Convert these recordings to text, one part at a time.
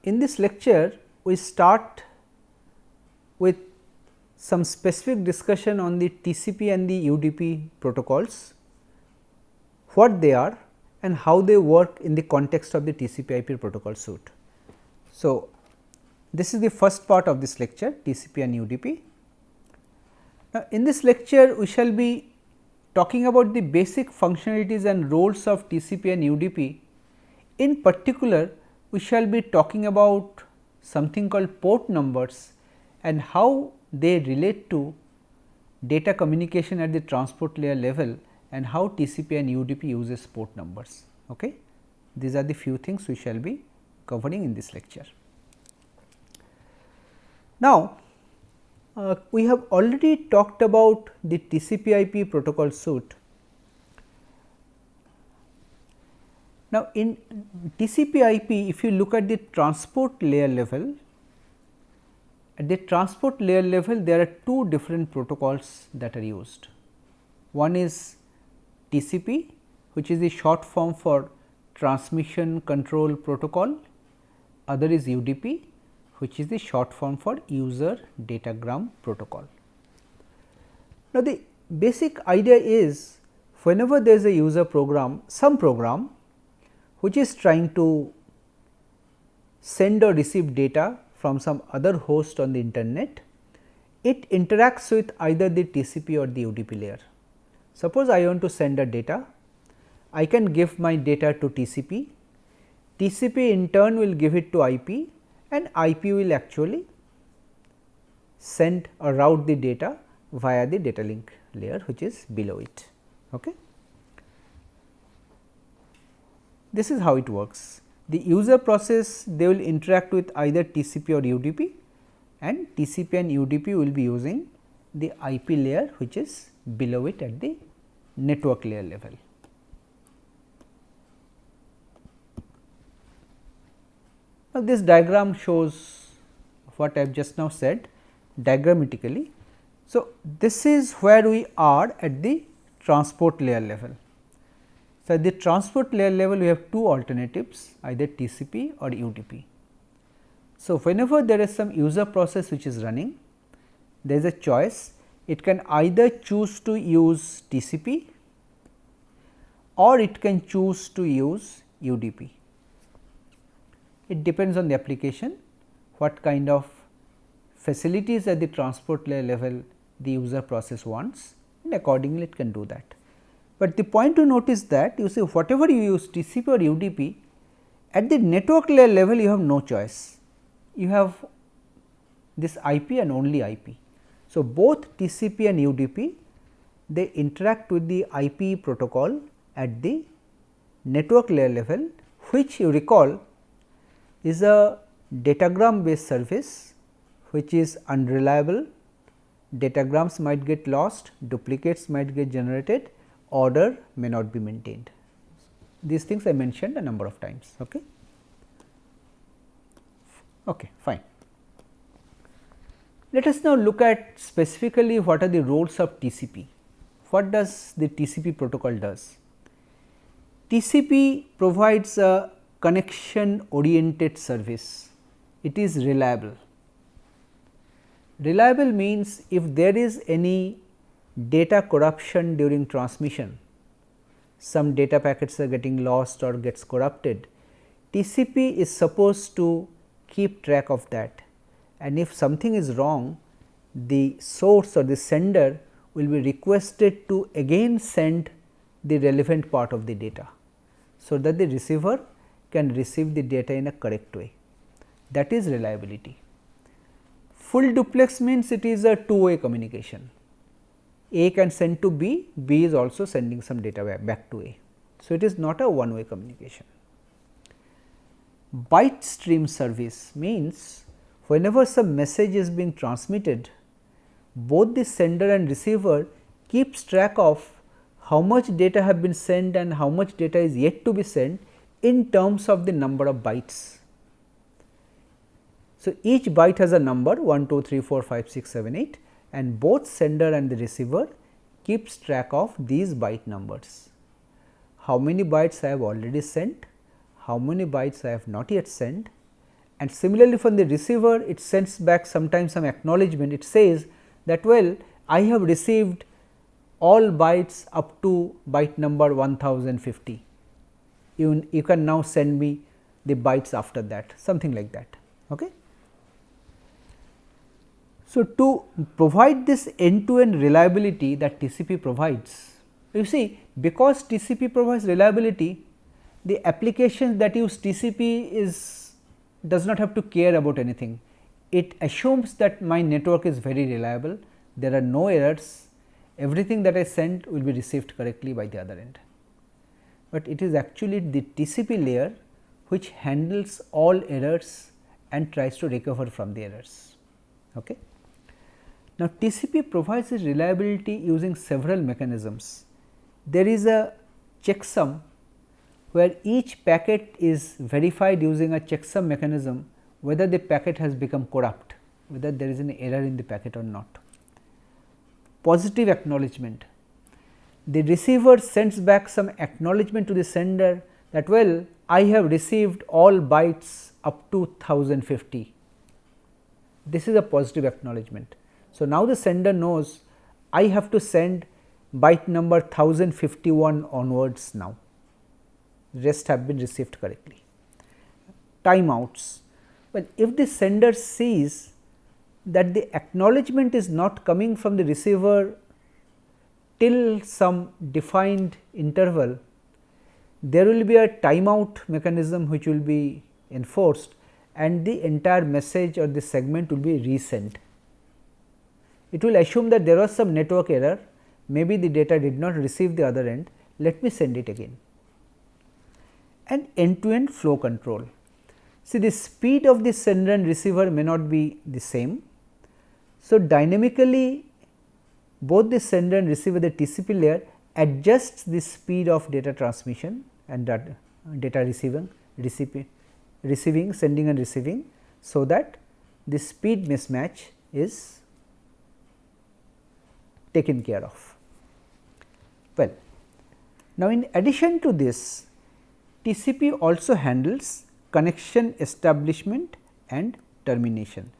In this lecture, we start with some specific discussion on the TCP and the UDP protocols, what they are and how they work in the context of the TCP IP protocol suite. So, this is the first part of this lecture, TCP and UDP. Now, in this lecture, we shall be talking about the basic functionalities and roles of TCP and UDP. In particular, we shall be talking about something called port numbers and how they relate to data communication at the transport layer level and how TCP and UDP uses port numbers. Okay? These are the few things we shall be covering in this lecture. Now, we have already talked about the TCP IP protocol suite. Now, in TCP IP, if you look at the transport layer level, at the transport layer level there are two different protocols that are used. One is TCP, which is the short form for Transmission Control Protocol, other is UDP, which is the short form for User Datagram Protocol. Now, the basic idea is whenever there is a user program, some program which is trying to send or receive data from some other host on the internet, it interacts with either the TCP or the UDP layer. Suppose I want to send a data, I can give my data to TCP, TCP in turn will give it to IP and IP will actually send or route the data via the data link layer which is below it. Okay. This is how it works. The user process, they will interact with either TCP or UDP and TCP and UDP will be using the IP layer which is below it at the network layer level. Now, this diagram shows what I have just now said diagrammatically. So, this is where we are at the transport layer level. So, at the transport layer level we have two alternatives, either TCP or UDP. So, whenever there is some user process which is running, there is a choice, it can either choose to use TCP or it can choose to use UDP. It depends on the application, what kind of facilities at the transport layer level the user process wants, and accordingly it can do that. But the point to note is that you see whatever you use TCP or UDP, at the network layer level you have no choice, you have this IP and only IP. So, both TCP and UDP, they interact with the IP protocol at the network layer level, which you recall is a datagram based service which is unreliable, datagrams might get lost, duplicates might get generated, order may not be maintained. These things I mentioned a number of times. Okay. Okay, fine. Let us now look at specifically what are the roles of TCP. What does the TCP protocol does? TCP provides a connection oriented service. It is reliable. Reliable means if there is any data corruption during transmission, some data packets are getting lost or gets corrupted, TCP is supposed to keep track of that, and if something is wrong, the source or the sender will be requested to again send the relevant part of the data, so that the receiver can receive the data in a correct way. That is reliability. Full duplex means it is a two-way communication. A can send to B, B is also sending some data back to A. So, it is not a one-way communication. Byte stream service means whenever some message is being transmitted, both the sender and receiver keeps track of how much data have been sent and how much data is yet to be sent in terms of the number of bytes. So, each byte has a number 1, 2, 3, 4, 5, 6, 7, 8 and both sender and the receiver keeps track of these byte numbers. How many bytes I have already sent, how many bytes I have not yet sent and similarly from the receiver it sends back sometimes some acknowledgement. It says that, well, I have received all bytes up to byte number 1050, you can now send me the bytes after that, something like that. Okay. So, to provide this end to end reliability that TCP provides, you see, because TCP provides reliability, the applications that use TCP does not have to care about anything. It assumes that my network is very reliable, there are no errors, everything that I send will be received correctly by the other end. But it is actually the TCP layer which handles all errors and tries to recover from the errors. Okay. Now, TCP provides this reliability using several mechanisms. There is a checksum where each packet is verified using a checksum mechanism whether the packet has become corrupt, whether there is an error in the packet or not. Positive acknowledgement. The receiver sends back some acknowledgement to the sender that, well, I have received all bytes up to 1050. This is a positive acknowledgement. So, now the sender knows I have to send byte number 1051 onwards now, rest have been received correctly. Timeouts. Well, if the sender sees that the acknowledgement is not coming from the receiver till some defined interval, there will be a timeout mechanism which will be enforced and the entire message or the segment will be resent. It will assume that there was some network error, maybe the data did not receive the other end, let me send it again. And end to end flow control. See, the speed of the sender and receiver may not be the same. So, dynamically both the sender and receiver, the TCP layer adjusts the speed of data transmission and data receiving, sending and receiving, so that the speed mismatch is taken care of. Well, now in addition to this, TCP also handles connection establishment and termination.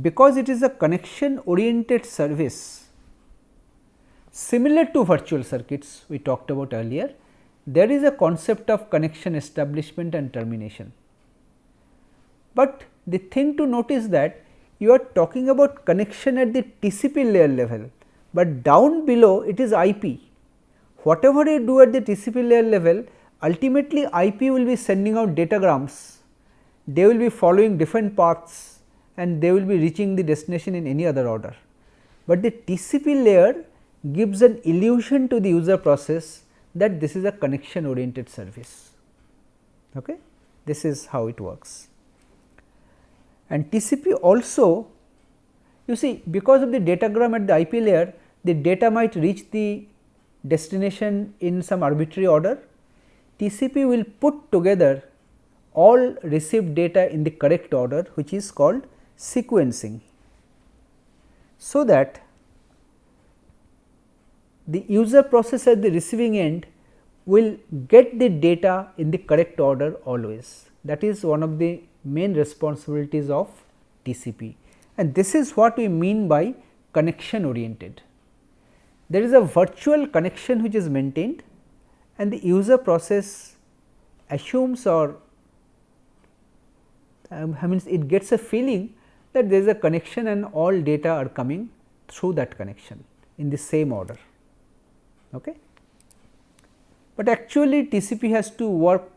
Because it is a connection oriented service, similar to virtual circuits we talked about earlier, there is a concept of connection establishment and termination. But the thing to note is that you are talking about connection at the TCP layer level, but down below it is IP. Whatever you do at the TCP layer level, ultimately IP will be sending out datagrams, they will be following different paths and they will be reaching the destination in any other order. But the TCP layer gives an illusion to the user process that this is a connection oriented service. Okay? This is how it works. And TCP also, you see, because of the datagram at the IP layer, the data might reach the destination in some arbitrary order. TCP will put together all received data in the correct order, which is called sequencing, so that the user process at the receiving end will get the data in the correct order always. That is one of the main responsibilities of TCP, and this is what we mean by connection oriented. There is a virtual connection which is maintained and the user process assumes or means it gets a feeling that there is a connection and all data are coming through that connection in the same order. Okay. But actually TCP has to work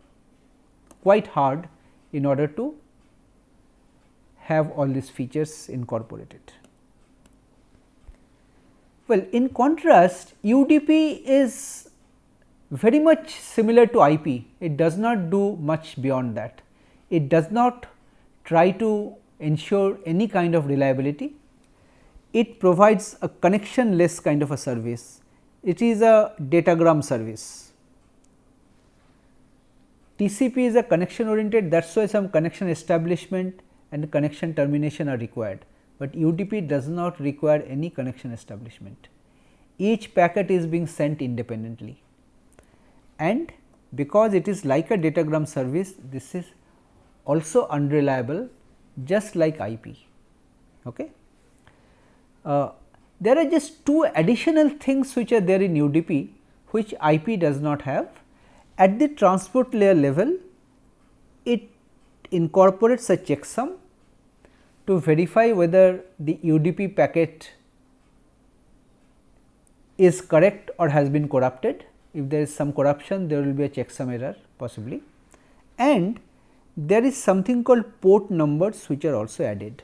quite hard in order to have all these features incorporated. Well, in contrast, UDP is very much similar to IP, it does not do much beyond that. It does not try to ensure any kind of reliability, it provides a connectionless kind of a service, it is a datagram service. TCP is a connection oriented, that is why some connection establishment and connection termination are required, but UDP does not require any connection establishment. Each packet is being sent independently, and because it is like a datagram service, this is also unreliable just like IP. Okay. There are just two additional things which are there in UDP which IP does not have. At the transport layer level, it incorporates a checksum to verify whether the UDP packet is correct or has been corrupted. If there is some corruption, there will be a checksum error possibly, and there is something called port numbers which are also added.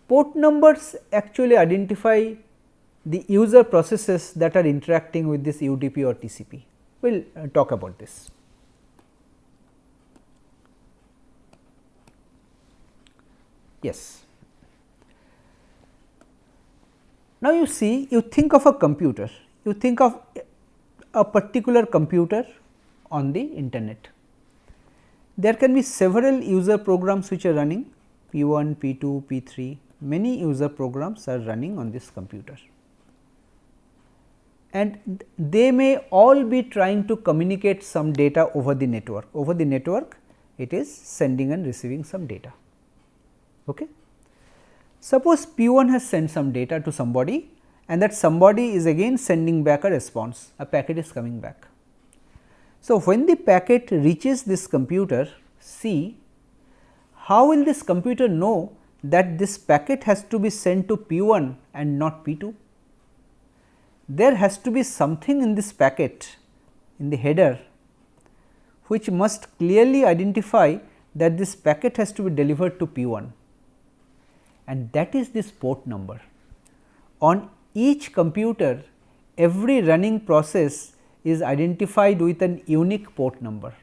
Port numbers actually identify the user processes that are interacting with this UDP or TCP. We will talk about this. Yes. Now, you see, you think of a computer, you think of a particular computer on the internet. There can be several user programs which are running, P1, P2, P3, many user programs are running on this computer, and they may all be trying to communicate some data over the network. Over the network, it is sending and receiving some data. Okay. Suppose P1 has sent some data to somebody, and that somebody is again sending back a response, a packet is coming back. So, when the packet reaches this computer C, how will this computer know that this packet has to be sent to P1 and not P2? There has to be something in this packet, in the header, which must clearly identify that this packet has to be delivered to P1, and that is this port number. On each computer, every running process is identified with an unique port number,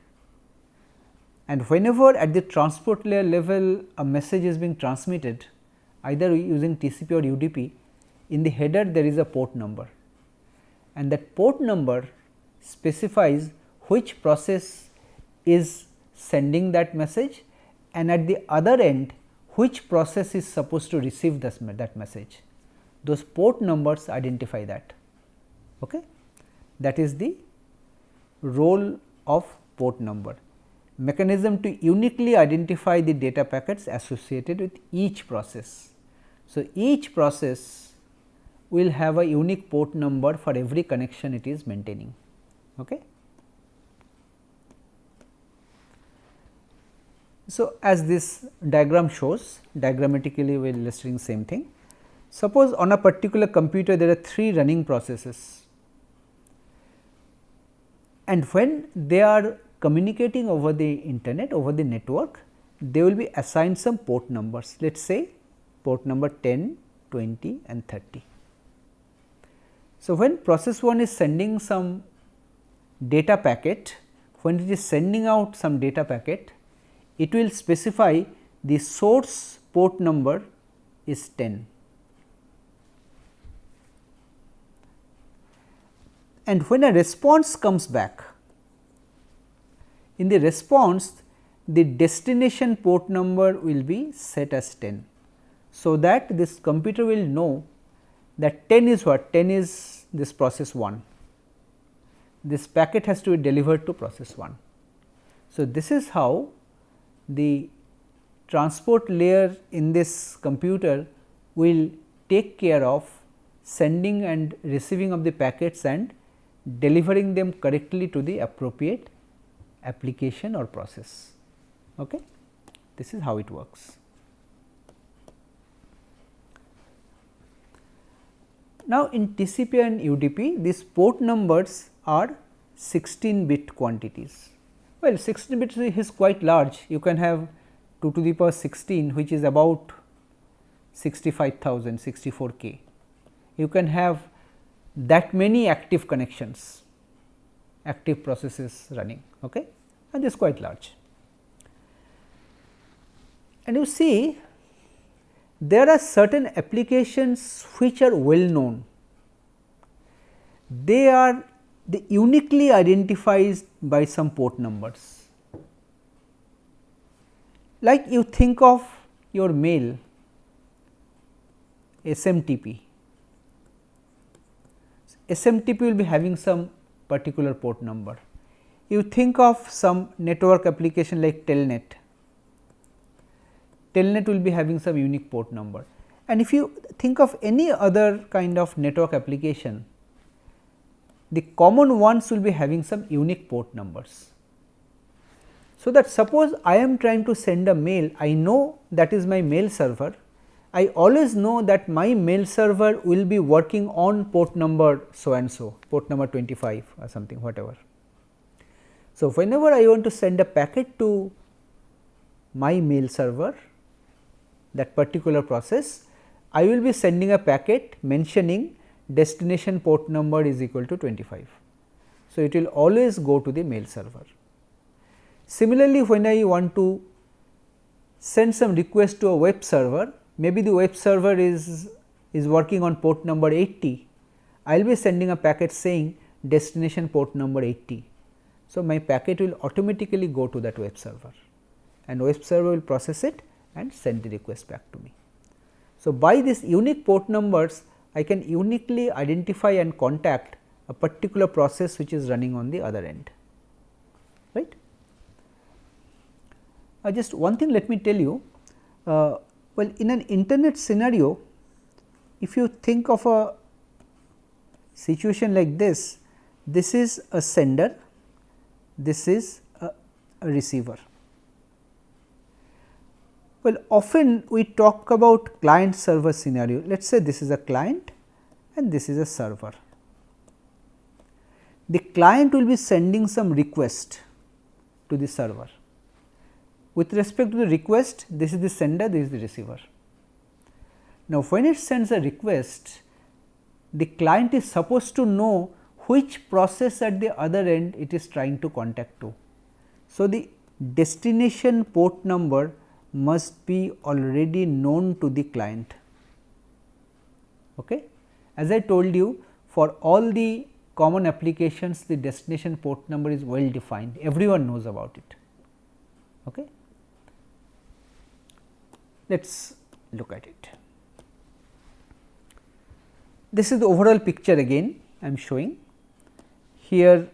and whenever at the transport layer level a message is being transmitted either using TCP or UDP, in the header there is a port number, and that port number specifies which process is sending that message, and at the other end which process is supposed to receive that message. Those port numbers identify that. Okay? That is the role of port number, mechanism to uniquely identify the data packets associated with each process. So, each process will have a unique port number for every connection it is maintaining. Okay? So, as this diagram shows, diagrammatically we are illustrating same thing. Suppose on a particular computer there are 3 running processes, and when they are communicating over the internet, over the network, they will be assigned some port numbers. Let us say port number 10, 20 and 30. So, when process 1 is sending some data packet, when it is sending out some data packet, it will specify the source port number is 10. And when a response comes back, in the response the destination port number will be set as 10. So, that this computer will know that 10 is what? 10 is this process 1. This packet has to be delivered to process 1. So, this is how the transport layer in this computer will take care of sending and receiving of the packets and delivering them correctly to the appropriate application or process. Okay? This is how it works. Now, in TCP and UDP, these port numbers are 16-bit quantities. Well, 16 bits is quite large. You can have 2 to the power 16, which is about 65,000, 64K. You can have that many active connections, active processes running, okay? And this is quite large. And you see, there are certain applications which are well known. They are uniquely identified by some port numbers. Like you think of your mail, SMTP. SMTP will be having some particular port number. You think of some network application like Telnet. Telnet will be having some unique port number. And if you think of any other kind of network application, the common ones will be having some unique port numbers. So, that suppose I am trying to send a mail, I know that is my mail server. I always know that my mail server will be working on port number so and so, port number 25 or something, whatever. So, whenever I want to send a packet to my mail server, that particular process, I will be sending a packet mentioning destination port number is equal to 25. So, it will always go to the mail server. Similarly, when I want to send some request to a web server, maybe the web server is working on port number 80, I will be sending a packet saying destination port number 80. So, my packet will automatically go to that web server and web server will process it and send the request back to me. So, by these unique port numbers, I can uniquely identify and contact a particular process which is running on the other end, right. Just one thing, let me tell you, well, in an internet scenario, if you think of a situation like this, this is a sender, this is a receiver. Well, often we talk about client server scenario. Let us say this is a client and this is a server. The client will be sending some request to the server. With respect to the request, this is the sender, this is the receiver. Now, when it sends a request, the client is supposed to know which process at the other end it is trying to contact to. So, the destination port number must be already known to the client. Okay. As I told you, for all the common applications, the destination port number is well defined, everyone knows about it. Okay. Let us look at it. This is the overall picture again I am showing. Here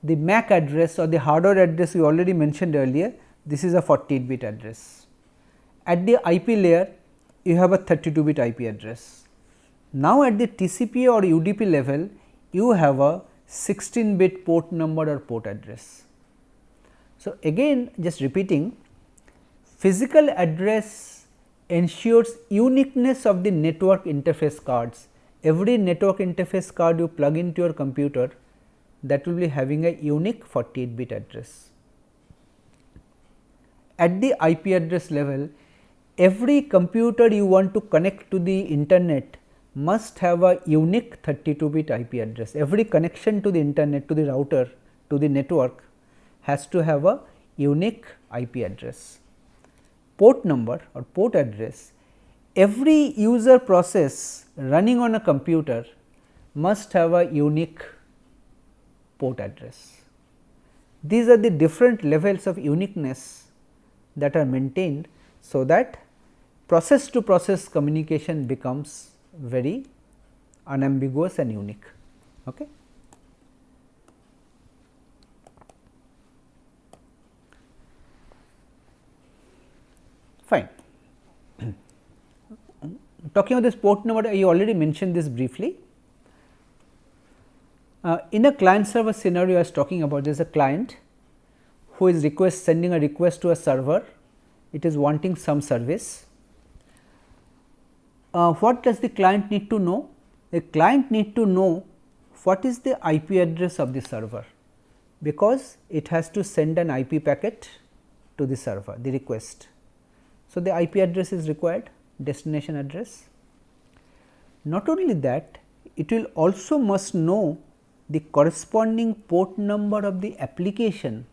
the MAC address or the hardware address we already mentioned earlier, this is a 48-bit address. At the IP layer, you have a 32-bit IP address. Now, at the TCP or UDP level, you have a 16-bit port number or port address. So, again just repeating, physical address ensures uniqueness of the network interface cards. Every network interface card you plug into your computer, that will be having a unique 48-bit address. At the IP address level, every computer you want to connect to the internet must have a unique 32-bit IP address. Every connection to the internet, to the router, to the network has to have a unique IP address. Port number or port address, every user process running on a computer must have a unique port address. These are the different levels of uniqueness that are maintained, so that process to process communication becomes very unambiguous and unique. Okay. Fine. Talking about this port number, I already mentioned this briefly. In a client server scenario I was talking about, there is a client who is sending a request to a server, it is wanting some service. What does the client need to know? The client need to know what is the IP address of the server, because it has to send an IP packet to the server, the request. So, the IP address is required, destination address. Not only that, it will also must know the corresponding port number of the application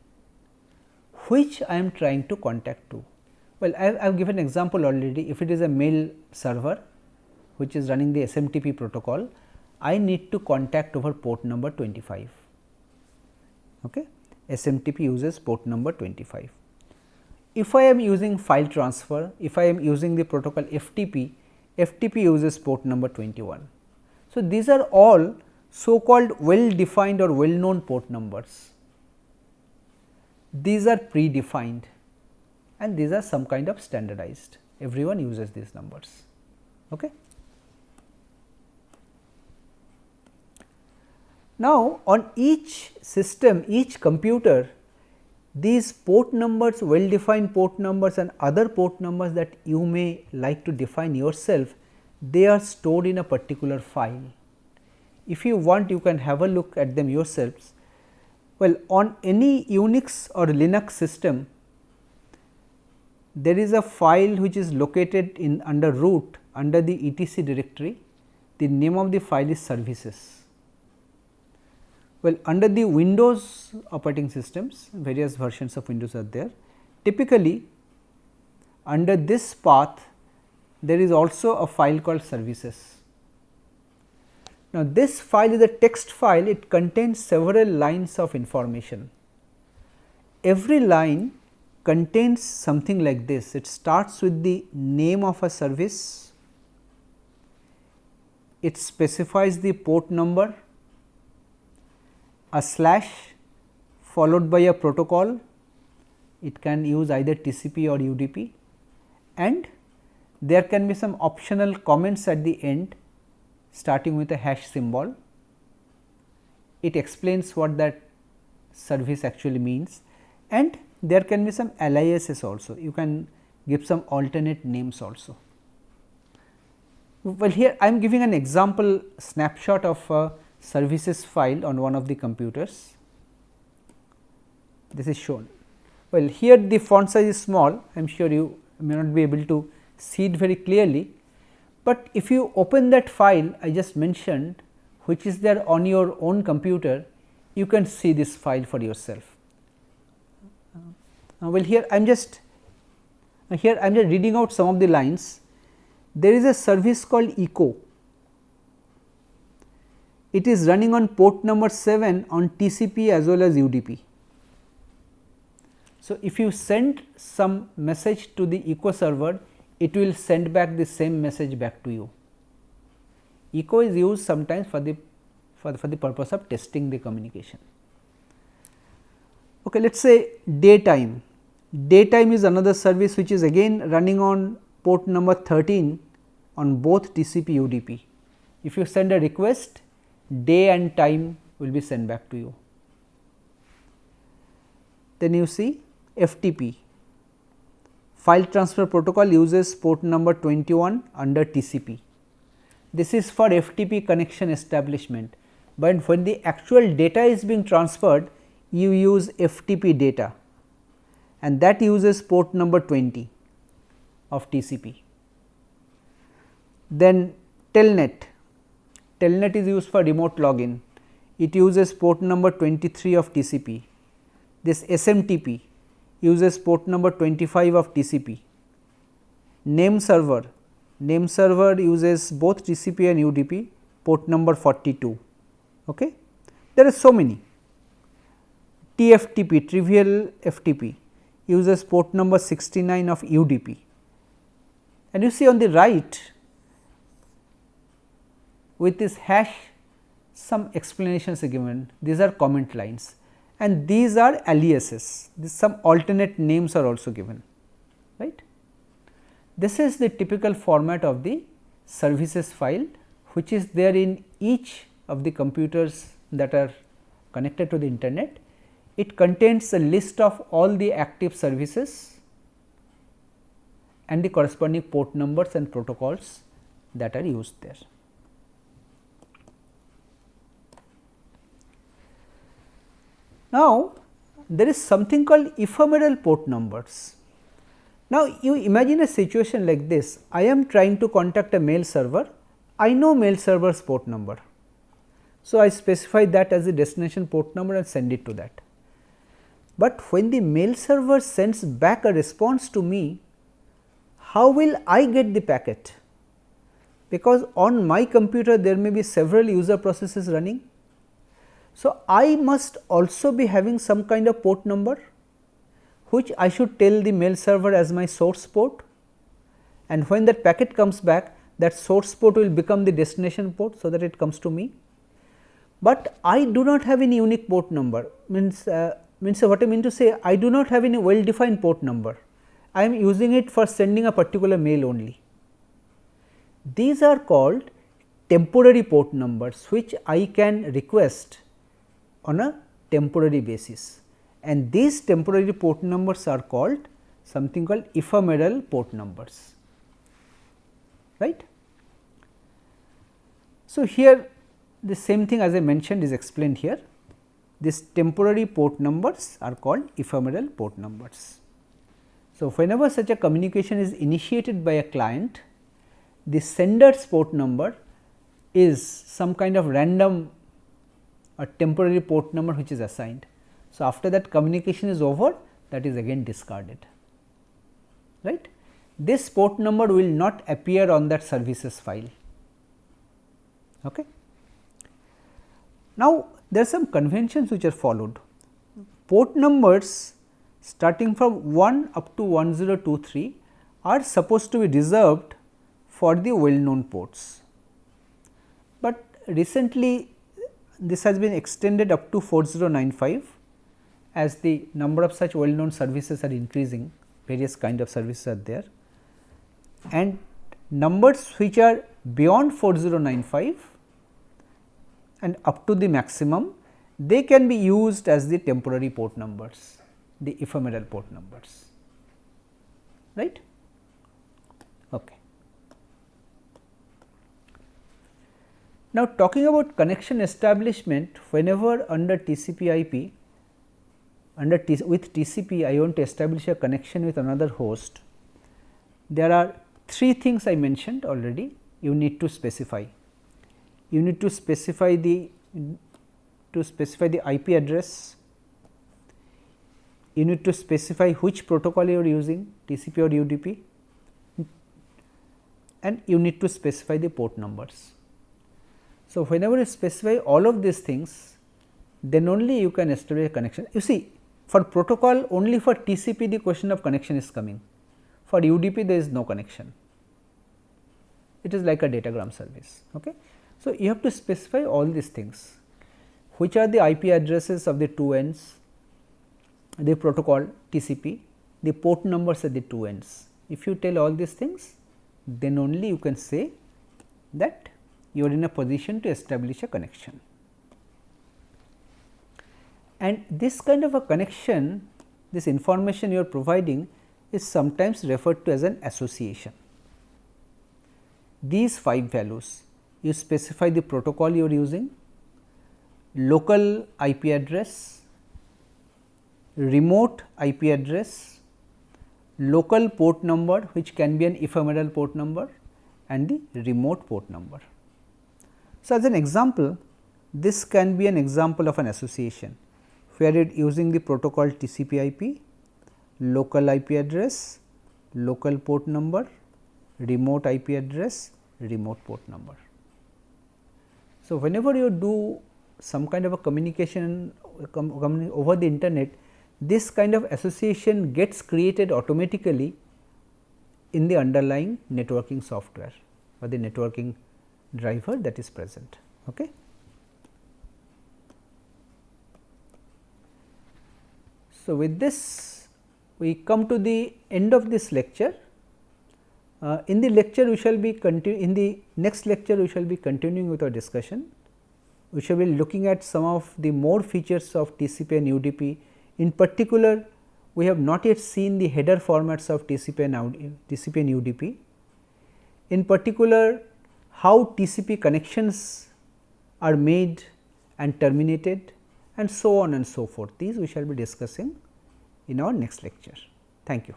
which I am trying to contact to. Well, I have given an example already. If it is a mail server which is running the SMTP protocol, I need to contact over port number 25. Okay. SMTP uses port number 25. If I am using file transfer, if I am using the protocol FTP, FTP uses port number 21. So, these are all so called well defined or well known port numbers. These are predefined. and these are some kind of standardized, everyone uses these numbers. Okay. Now, on each system, each computer, these port numbers, well defined port numbers and other port numbers that you may like to define yourself, they are stored in a particular file. If you want, you can have a look at them yourselves. Well, on any Unix or Linux system, there is a file which is located in under root under the etc directory. The name of the file is services. Well, under the Windows operating systems, various versions of Windows are there. Typically, under this path, there is also a file called services. Now, this file is a text file, it contains several lines of information. Every line contains something like this. It starts with the name of a service, it specifies the port number, a slash followed by a protocol, it can use either TCP or UDP, and there can be some optional comments at the end starting with a hash symbol. It explains what that service actually means, and there can be some aliases also, you can give some alternate names also. Well, here I am giving an example snapshot of a services file on one of the computers. This is shown. Well, here the font size is small, I am sure you may not be able to see it very clearly, but if you open that file I just mentioned, which is there on your own computer, you can see this file for yourself. Well, here I am just reading out some of the lines. There is a service called echo. It is running on port number 7 on TCP as well as UDP. So, if you send some message to the echo server, it will send back the same message back to you. Echo is used sometimes for the purpose of testing the communication. Okay, let us say daytime. Daytime is another service which is again running on port number 13 on both TCP UDP. If you send a request, day and time will be sent back to you. Then you see FTP, file transfer protocol, uses port number 21 under TCP. This is for FTP connection establishment, but when the actual data is being transferred, you use FTP data, and that uses port number 20 of TCP. Then Telnet. Telnet is used for remote login, it uses port number 23 of TCP. This SMTP uses port number 25 of TCP. Name server uses both TCP and UDP, port number 42. Okay. There are so many. TFTP, trivial FTP, uses port number 69 of UDP. And you see on the right, with this hash, some explanations are given, these are comment lines, and these are aliases, some alternate names are also given, right. This is the typical format of the services file, which is there in each of the computers that are connected to the internet. It contains a list of all the active services and the corresponding port numbers and protocols that are used there. Now, there is something called ephemeral port numbers. Now, you imagine a situation like this, I am trying to contact a mail server, I know mail server's port number. So, I specify that as the destination port number and send it to that. But when the mail server sends back a response to me, how will I get the packet? Because on my computer there may be several user processes running. So, I must also be having some kind of port number, which I should tell the mail server as my source port, and when that packet comes back, that source port will become the destination port, so that it comes to me. But I do not have any unique port number, means what I mean to say, I do not have any well defined port number. I am using it for sending a particular mail only. These are called temporary port numbers, which I can request on a temporary basis, and these temporary port numbers are called something called ephemeral port numbers, right. So, here the same thing as I mentioned is explained here. These temporary port numbers are called ephemeral port numbers. So, whenever such a communication is initiated by a client, the sender's port number is some kind of random or temporary port number which is assigned. So, after that communication is over, that is again discarded, right. This port number will not appear on that services file. Okay. Now, there are some conventions which are followed. Port numbers starting from 1 up to 1023 are supposed to be reserved for the well known ports, but recently this has been extended up to 4095 as the number of such well known services are increasing, various kind of services are there, and numbers which are beyond 4095 and up to the maximum, they can be used as the temporary port numbers, the ephemeral port numbers, right. Okay. Now, talking about connection establishment, whenever under TCP/IP, with TCP I want to establish a connection with another host, there are three things I mentioned already you need to specify. You need to specify the IP address, you need to specify which protocol you are using, TCP or UDP, and you need to specify the port numbers. So, whenever you specify all of these things, then only you can establish a connection. You see, for protocol, only for TCP the question of connection is coming, for UDP there is no connection, it is like a datagram service. Okay. So, you have to specify all these things, which are the IP addresses of the two ends, the protocol TCP, the port numbers at the two ends. If you tell all these things, then only you can say that you are in a position to establish a connection. And this kind of a connection, this information you are providing is sometimes referred to as an association. These 5 values, you specify the protocol you are using, local IP address, remote IP address, local port number which can be an ephemeral port number, and the remote port number. So, as an example, this can be an example of an association where you are using the protocol TCP/IP, local IP address, local port number, remote IP address, remote port number. So, whenever you do some kind of a communication over the internet, this kind of association gets created automatically in the underlying networking software or the networking driver that is present. Okay. So, with this we come to the end of this lecture. In the lecture we shall be in the next lecture we shall be continuing with our discussion. We shall be looking at some of the more features of TCP and UDP. In particular, we have not yet seen the header formats of TCP and UDP. In particular, how TCP connections are made and terminated, and so on and so forth. These we shall be discussing in our next lecture. Thank you.